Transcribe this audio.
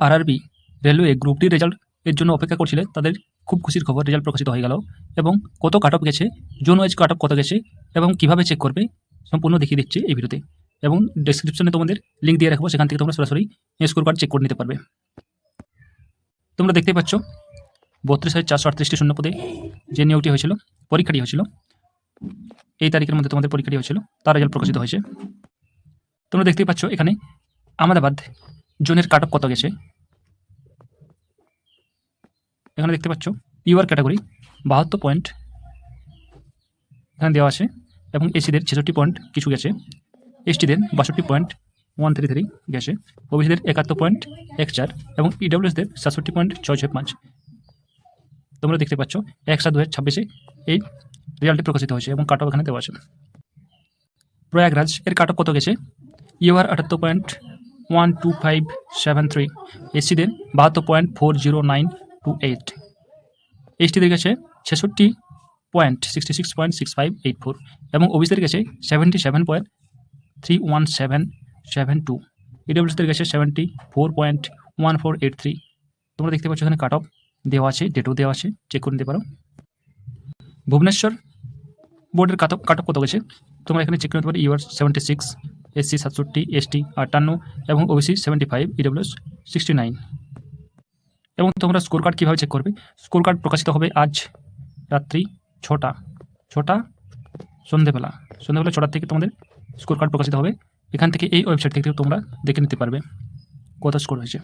RRB railway group D result এর জন্য অপেক্ষা করছিলে তাদের খুব খুশির খবর, রেজাল্ট প্রকাশিত হয়ে গেল। এবং কত কাট অফ গেছে, জোন ওয়াইজ কাট অফ কত গেছে এবং কিভাবে চেক করবে সম্পূর্ণ দেখিয়ে দিচ্ছি এই ভিডিওতে। এবং ডেসক্রিপশনে তোমাদের লিঙ্ক দিয়ে রাখবো, সেখান থেকে তোমরা সরাসরি স্কোর কার্ড চেক করে নিতে পারবে। তোমরা দেখতেই পাচ্ছ 32,438টি শূন্যপদে যে নিয়োগটি হয়েছিল, পরীক্ষাটি হয়েছিল, এই তারিখের মধ্যে তোমাদের পরীক্ষাটি হয়েছিল, তার রেজাল্ট প্রকাশিত হয়েছে। তোমরা দেখতেই পাচ্ছ এখানে আহমেদাবাদ জোনের কাট অফ কত গেছে। এখানে দেখতে পাচ্ছ ইউআর ক্যাটাগরি 72 পয়েন্ট এখানে দেওয়া আছে, এবং এসিদের 66 পয়েন্ট কিছু গেছে, এসটিদের 62.133 গেছে, ওবিসিদের 71.14 এবং ইডব্লিউএসদের 67.665। তোমরা দেখতে পাচ্ছ 1/7/2026 এই রেজাল্টটি প্রকাশিত হয়েছে এবং কাট অফ এখানে দেওয়া আছে। প্রয়াগরাজ এর কাট অফ কত গেছে, ইউআর 78.12573, এসসিদের 72.40928, এসটিদের গেছে 66.6584 এবং ওবিসিদের গেছে 77.31772, ইডব্লিউএসদের গেছে 74.1483। তোমরা দেখতে পাচ্ছ এখানে কাট অফ দেওয়া আছে, ডেটও দেওয়া আছে, চেক করে নিতে পারো। ভুবনেশ্বর বোর্ডের কাট অফ কত গেছে তোমরা এখানে চেক করে নিতে পারো। ইউআর 76, এসসি 67, এসটি 58 এবং ওবিসি 75, ইডব্লিউএস 69। এবং তোমরা স্কোর কার্ড কীভাবে চেক করবে, স্কোর কার্ড প্রকাশিত হবে আজ রাত্রি 6টা সন্ধেবেলা 6টার থেকে তোমাদের স্কোর কার্ড প্রকাশিত হবে। এখান থেকে এই ওয়েবসাইট থেকে তোমরা দেখে নিতে পারবে কত স্কোর হয়েছে।